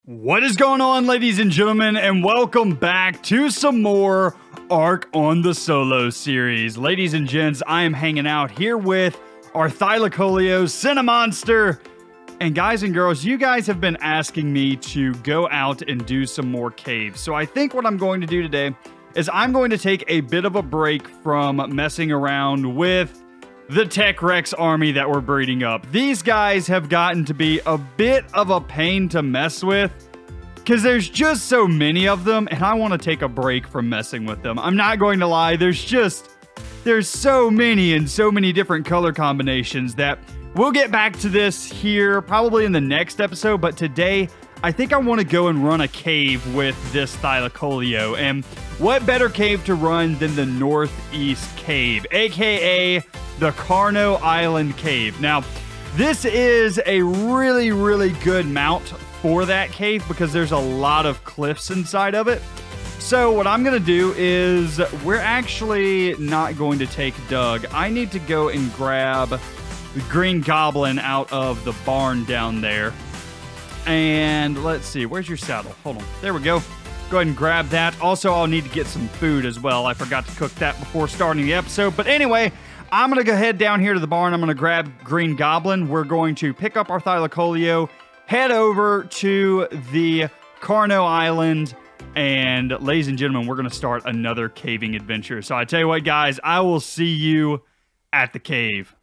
What is going on, ladies and gentlemen, and welcome back to some more Ark on the Solo series. Ladies and gents, I am hanging out here with our Thylacoleo Cinemonster. And guys and girls, you guys have been asking me to go out and do some more caves. So I think what I'm going to do today is I'm going to take a bit of a break from messing around with the Tech Rex army that we're breeding up. These guys have gotten to be a bit of a pain to mess with because there's just so many of them, and I want to take a break from messing with them. I'm not going to lie, there's so many and so many different color combinations that we'll get back to this here probably in the next episode, but today I think I want to go and run a cave with this Thylacoleo. And what better cave to run than the Northeast Cave, aka the Carno Island Cave. Now, this is a really good mount for that cave because there's a lot of cliffs inside of it. So what I'm going to do is we're actually not going to take Doug. I need to go and grab the Green Goblin out of the barn down there. And let's see, where's your saddle? Hold on, there we go. Go ahead and grab that. Also, I'll need to get some food as well. I forgot to cook that before starting the episode. But anyway, I'm going to go head down here to the barn. I'm going to grab Green Goblin. We're going to pick up our Thylacoleo, head over to the Carno Island, and ladies and gentlemen, we're going to start another caving adventure. So I tell you what, guys, I will see you at the cave.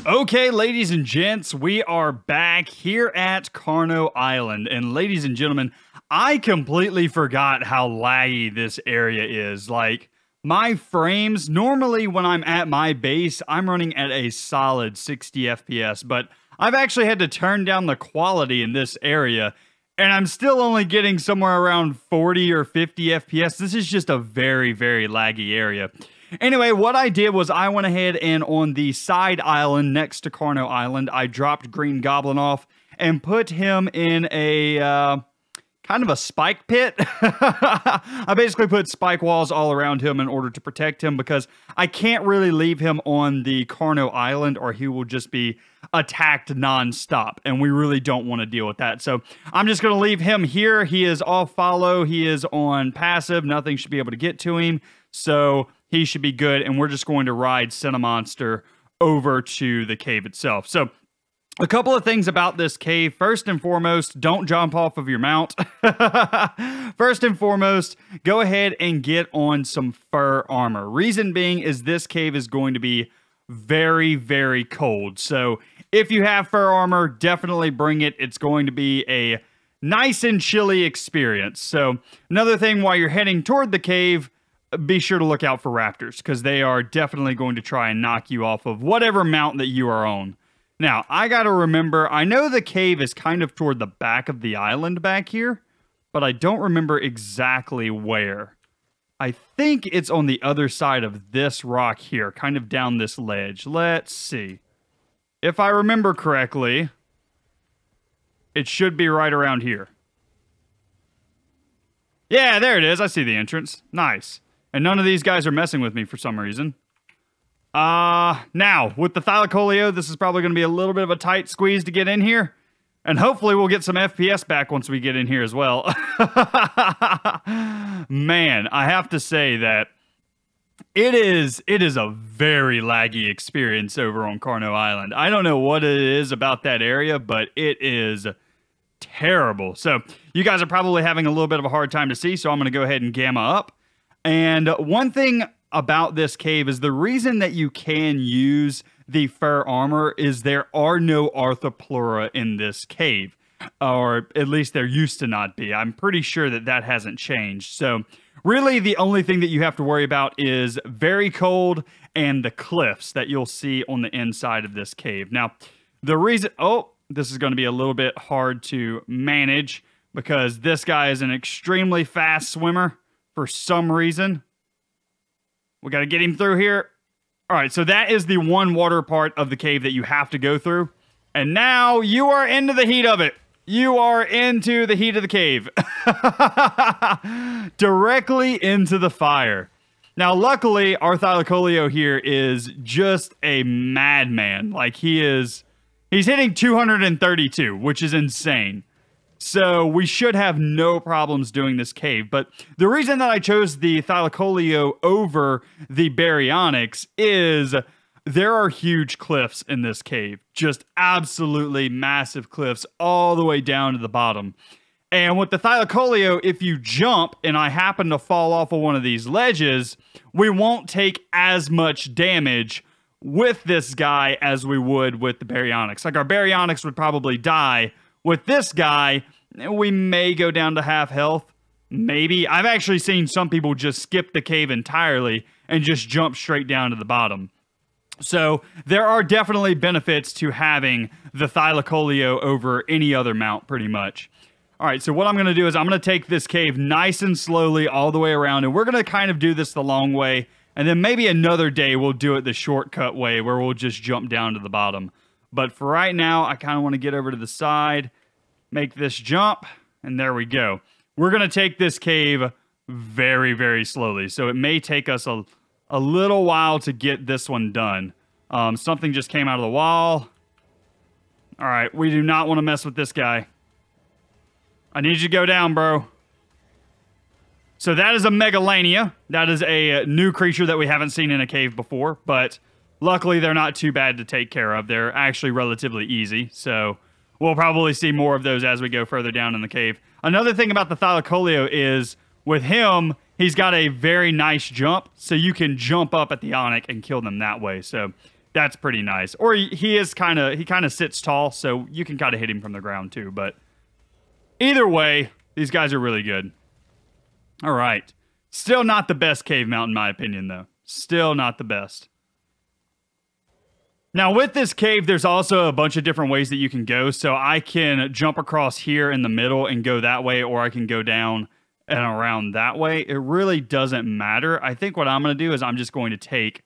Okay, ladies and gents, we are back here at Carno Island. And ladies and gentlemen, I completely forgot how laggy this area is. Like, my frames, normally when I'm at my base, I'm running at a solid 60 FPS, but I've actually had to turn down the quality in this area, and I'm still only getting somewhere around 40 or 50 FPS. This is just a very laggy area. Anyway, what I did was I went ahead and on the side island next to Carno Island, I dropped Green Goblin off and put him in a kind of a spike pit. I basically put spike walls all around him in order to protect him because I can't really leave him on the Carno Island or he will just be attacked nonstop, and we really don't want to deal with that. So I'm just going to leave him here. He is off follow. He is on passive. Nothing should be able to get to him. So he should be good, and we're just going to ride Cinemonster over to the cave itself. So a couple of things about this cave. First and foremost, don't jump off of your mount. First and foremost, go ahead and get on some fur armor. Reason being is this cave is going to be very cold. So if you have fur armor, definitely bring it. It's going to be a nice and chilly experience. So another thing, while you're heading toward the cave, be sure to look out for raptors because they are definitely going to try and knock you off of whatever mount that you are on. Now, I got to remember, I know the cave is kind of toward the back of the island back here, but I don't remember exactly where. I think it's on the other side of this rock here, kind of down this ledge. Let's see. If I remember correctly, it should be right around here. Yeah, there it is. I see the entrance. Nice. And none of these guys are messing with me for some reason. Now, with the Thylacoleo, this is probably going to be a little bit of a tight squeeze to get in here. And hopefully we'll get some FPS back once we get in here as well. Man, I have to say that it is a very laggy experience over on Carno Island. I don't know what it is about that area, but it is terrible. So you guys are probably having a little bit of a hard time to see, so I'm going to go ahead and gamma up. And one thing about this cave is the reason that you can use the fur armor is there are no arthropleura in this cave, or at least there used to not be. I'm pretty sure that that hasn't changed. So really the only thing that you have to worry about is very cold and the cliffs that you'll see on the inside of this cave. Now, the reason, this is going to be a little bit hard to manage because this guy is an extremely fast swimmer for some reason. We got to get him through here. All right, so that is the one water part of the cave that you have to go through. And now you are into the heat of it. You are into the heat of the cave. Directly into the fire. Now, luckily, our Thylacoleo here is just a madman. Like, he's hitting 232, which is insane. So we should have no problems doing this cave. But the reason that I chose the Thylacoleo over the Baryonyx is there are huge cliffs in this cave. Just absolutely massive cliffs all the way down to the bottom. And with the Thylacoleo, if you jump and I happen to fall off of one of these ledges, we won't take as much damage with this guy as we would with the Baryonyx. Like our Baryonyx would probably die. With this guy, we may go down to half health. Maybe. I've actually seen some people just skip the cave entirely and just jump straight down to the bottom. So there are definitely benefits to having the Thylacoleo over any other mount pretty much. All right, so what I'm going to do is I'm going to take this cave nice and slowly all the way around, and we're going to kind of do this the long way, and then maybe another day we'll do it the shortcut way where we'll just jump down to the bottom. But for right now, I kind of want to get over to the side, make this jump, and there we go. We're going to take this cave very, very slowly, so it may take us a little while to get this one done. Something just came out of the wall. All right, we do not want to mess with this guy. I need you to go down, bro. So that is a Megalania. That is a new creature that we haven't seen in a cave before, but luckily they're not too bad to take care of. They're actually relatively easy, so we'll probably see more of those as we go further down in the cave. Another thing about the Thylacoleo is, with him, he's got a very nice jump, so you can jump up at the Onyx and kill them that way, so that's pretty nice. Or he kind of sits tall, so you can kind of hit him from the ground too, but either way, these guys are really good. All right. Still not the best cave mount in my opinion, though. Still not the best. Now, with this cave, there's also a bunch of different ways that you can go. So I can jump across here in the middle and go that way, or I can go down and around that way. It really doesn't matter. I think what I'm going to do is I'm just going to take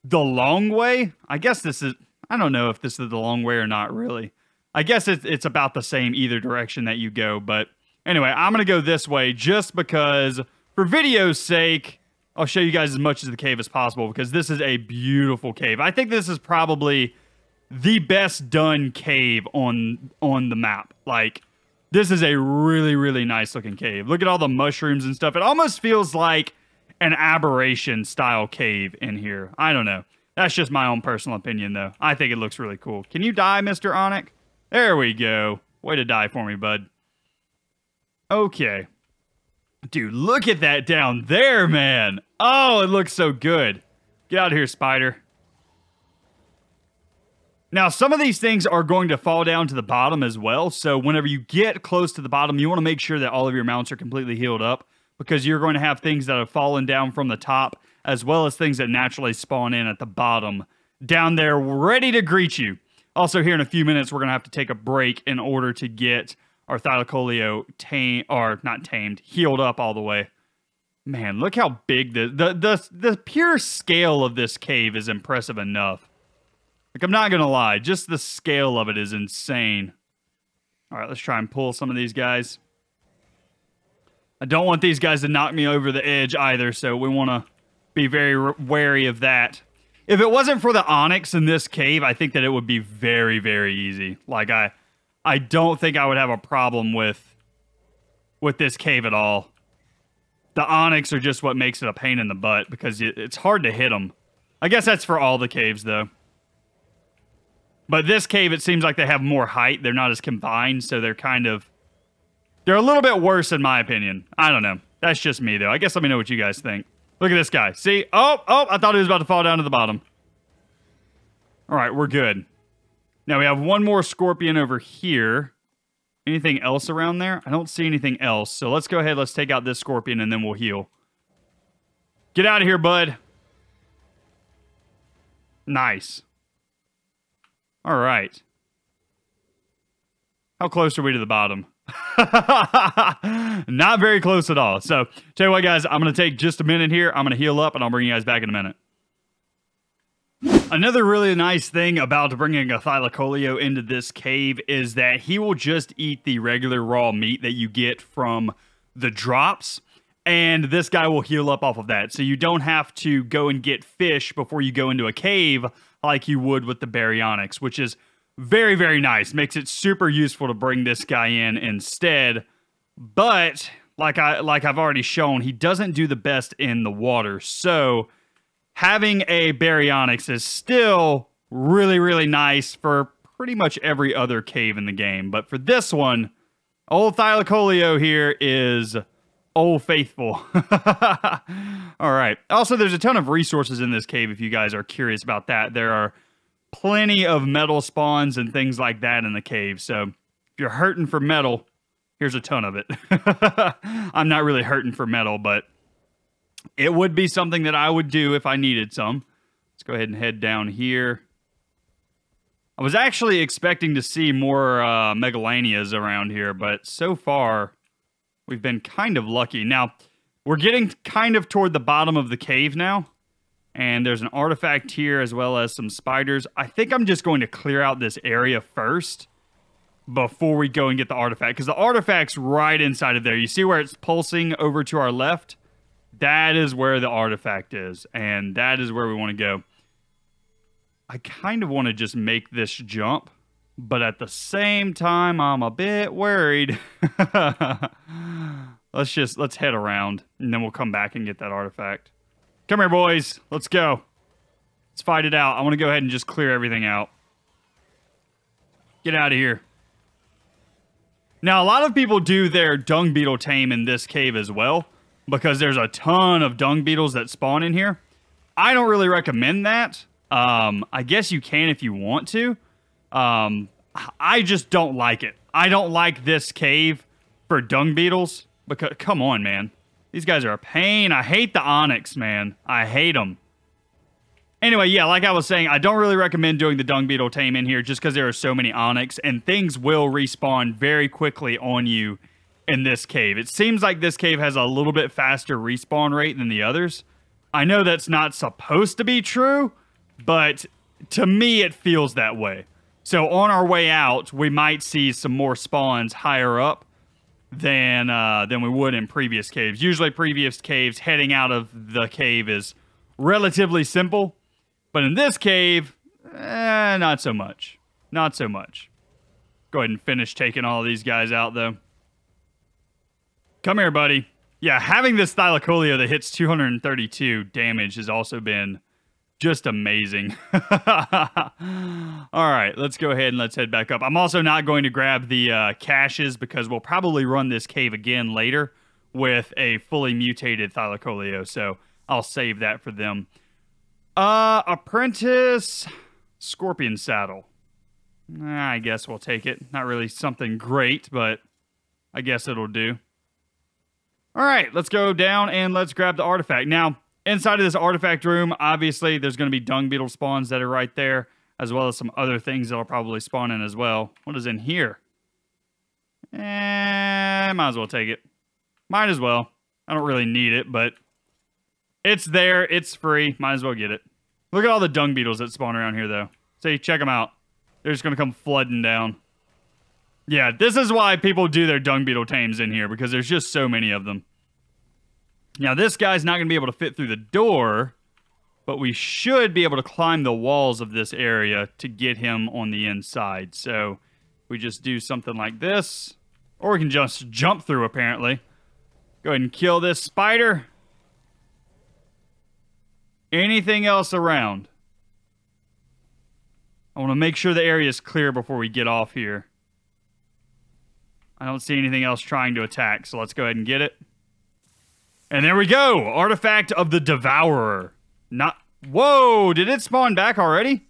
the long way. I guess this is... I don't know if this is the long way or not, really. I guess it's about the same either direction that you go, but anyway, I'm going to go this way just because, for video's sake, I'll show you guys as much of the cave as possible because this is a beautiful cave. I think this is probably the best done cave on the map. Like, this is a really, really nice looking cave. Look at all the mushrooms and stuff. It almost feels like an aberration style cave in here. I don't know. That's just my own personal opinion, though. I think it looks really cool. Can you die, Mr. Onyx? There we go. Way to die for me, bud. Okay. Dude, look at that down there, man. Oh, it looks so good. Get out of here, spider. Now, some of these things are going to fall down to the bottom as well. So whenever you get close to the bottom, you want to make sure that all of your mounts are completely healed up because you're going to have things that have fallen down from the top as well as things that naturally spawn in at the bottom down there ready to greet you. Also, here in a few minutes, we're going to have to take a break in order to get our Thylacoleo healed up all the way. Man, look how big the pure scale of this cave is impressive enough. Like, I'm not going to lie, just the scale of it is insane. All right, let's try and pull some of these guys. I don't want these guys to knock me over the edge either, so we want to be very wary of that. If it wasn't for the Onyx in this cave, I think that it would be very, very easy. Like, I don't think I would have a problem with this cave at all. The Onyx are just what makes it a pain in the butt because it's hard to hit them. I guess that's for all the caves, though. But this cave, it seems like they have more height. They're not as confined, so they're a little bit worse in my opinion. I don't know. That's just me, though. I guess let me know what you guys think. Look at this guy. See? Oh, I thought he was about to fall down to the bottom. All right, we're good. Now we have one more scorpion over here. Anything else around there? I don't see anything else. So let's go ahead. Let's take out this scorpion and then we'll heal. Get out of here, bud. Nice. All right. How close are we to the bottom? Not very close at all. So, tell you what, guys, I'm going to take just a minute here. I'm going to heal up, and I'll bring you guys back in a minute. Another really nice thing about bringing a Thylacoleo into this cave is that he will just eat the regular raw meat that you get from the drops, and this guy will heal up off of that. So you don't have to go and get fish before you go into a cave like you would with the Baryonyx, which is Very, very nice. Makes it super useful to bring this guy in instead. But like I've already shown, he doesn't do the best in the water. So having a baryonyx is still really, really nice for pretty much every other cave in the game. But for this one, old Thylacoleo here is old faithful. All right. Also, there's a ton of resources in this cave if you guys are curious about that. There are plenty of metal spawns and things like that in the cave. So if you're hurting for metal, here's a ton of it. I'm not really hurting for metal, but it would be something that I would do if I needed some. Let's go ahead and head down here. I was actually expecting to see more Megalanias around here, but so far we've been kind of lucky. Now, we're getting kind of toward the bottom of the cave now. And there's an artifact here as well as some spiders. I think I'm just going to clear out this area first before we go and get the artifact. Because the artifact's right inside of there. You see where it's pulsing over to our left? That is where the artifact is. And that is where we want to go. I kind of want to just make this jump. But at the same time, I'm a bit worried. Let's head around. And then we'll come back and get that artifact. Come here, boys. Let's go. Let's fight it out. I want to go ahead and just clear everything out. Get out of here. Now, a lot of people do their dung beetle tame in this cave as well, because there's a ton of dung beetles that spawn in here. I don't really recommend that. I guess you can if you want to. I just don't like it. I don't like this cave for dung beetles, because, come on, man. These guys are a pain. I hate the onyx, man. I hate them. Anyway, yeah, like I was saying, I don't really recommend doing the dung beetle tame in here just because there are so many onyx, and things will respawn very quickly on you in this cave. It seems like this cave has a little bit faster respawn rate than the others. I know that's not supposed to be true, but to me, it feels that way. So on our way out, we might see some more spawns higher up than we would in previous caves. Usually previous caves, heading out of the cave is relatively simple. But in this cave, not so much. Not so much. Go ahead and finish taking all of these guys out, though. Come here, buddy. Yeah, having this Thylacoleo that hits 232 damage has also been just amazing. All right, let's go ahead and let's head back up. I'm also not going to grab the caches because we'll probably run this cave again later with a fully mutated Thylacoleo, so I'll save that for them. Apprentice Scorpion Saddle. I guess we'll take it. Not really something great, but I guess it'll do. All right, let's go down and let's grab the artifact. Now, inside of this artifact room, obviously, there's going to be dung beetle spawns that are right there, as well as some other things that'll probably spawn in as well. What is in here? Might as well take it. Might as well. I don't really need it, but it's there. It's free. Might as well get it. Look at all the dung beetles that spawn around here, though. See, check them out. They're just going to come flooding down. Yeah, this is why people do their dung beetle tames in here, because there's just so many of them. Now, this guy's not going to be able to fit through the door, but we should be able to climb the walls of this area to get him on the inside. So, we just do something like this, or we can just jump through, apparently. Go ahead and kill this spider. Anything else around? I want to make sure the area is clear before we get off here. I don't see anything else trying to attack, so let's go ahead and get it. And there we go! Artifact of the Devourer. Not... Whoa! Did it spawn back already?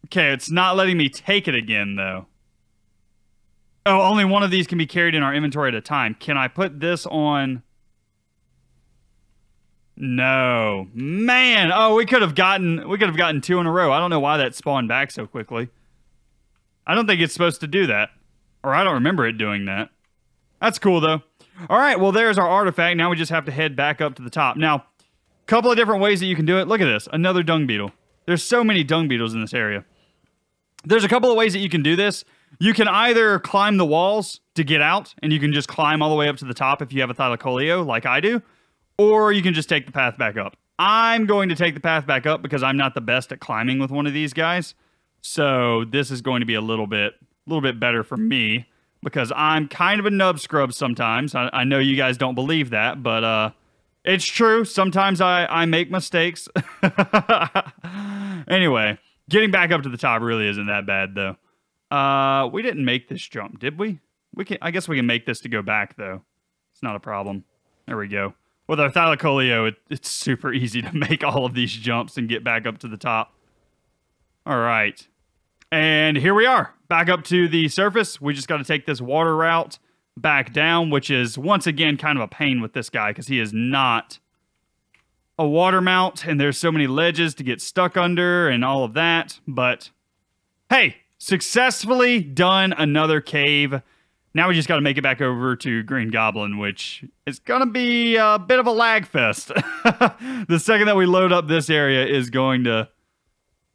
Okay, it's not letting me take it again, though. Oh, only one of these can be carried in our inventory at a time. Can I put this on... No. Man! Oh, we could have gotten two in a row. I don't know why that spawned back so quickly. I don't think it's supposed to do that. Or I don't remember it doing that. That's cool, though. Alright, well, there's our artifact. Now we just have to head back up to the top. Now, a couple of different ways that you can do it. Look at this. Another dung beetle. There's so many dung beetles in this area. There's a couple of ways that you can do this. You can either climb the walls to get out, and you can just climb all the way up to the top if you have a Thylacoleo, like I do. or you can just take the path back up. I'm going to take the path back up because I'm not the best at climbing with one of these guys. So this is going to be a little bit better for me because I'm kind of a nub scrub sometimes. I know you guys don't believe that, but it's true. Sometimes I make mistakes. Anyway, getting back up to the top really isn't that bad though. We didn't make this jump, did we? I guess we can make this to go back though. It's not a problem. There we go. With our Thylacoleo, it's super easy to make all of these jumps and get back up to the top. All right. And here we are, back up to the surface. We just got to take this water route back down, which is, once again, kind of a pain with this guy because he is not a water mount, and there's so many ledges to get stuck under and all of that. But, hey, successfully done another cave. Now we just got to make it back over to Green Goblin, which is going to be a bit of a lag fest. The second that we load up this area is going to...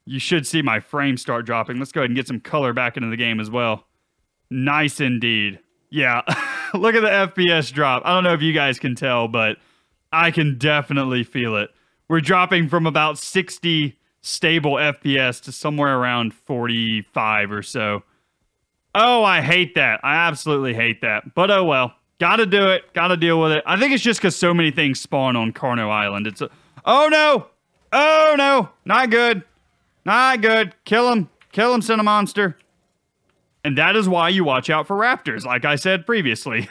You should see my frame start dropping. Let's go ahead and get some color back into the game as well. Nice indeed. Yeah, look at the FPS drop. I don't know if you guys can tell, but I can definitely feel it. We're dropping from about 60 stable FPS to somewhere around 45 or so. Oh, I hate that. I absolutely hate that. But oh well. Gotta do it. Gotta deal with it. I think it's just because so many things spawn on Carno Island. It's a... Oh no! Oh no! Not good. Not good. Kill him. Kill him, Cinemonster. And that is why you watch out for raptors, like I said previously.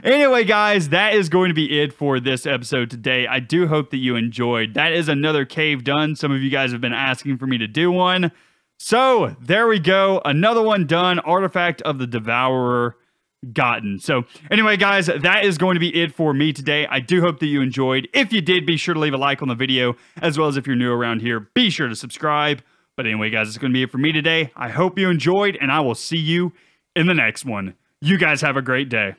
Anyway, guys, that is going to be it for this episode today. I do hope that you enjoyed. That is another cave done. Some of you guys have been asking for me to do one. So, there we go. Another one done. Artifact of the Devourer gotten. So, anyway, guys, that is going to be it for me today. I do hope that you enjoyed. If you did, be sure to leave a like on the video, as well as if you're new around here, be sure to subscribe. But anyway, guys, it's going to be it for me today. I hope you enjoyed, and I will see you in the next one. You guys have a great day.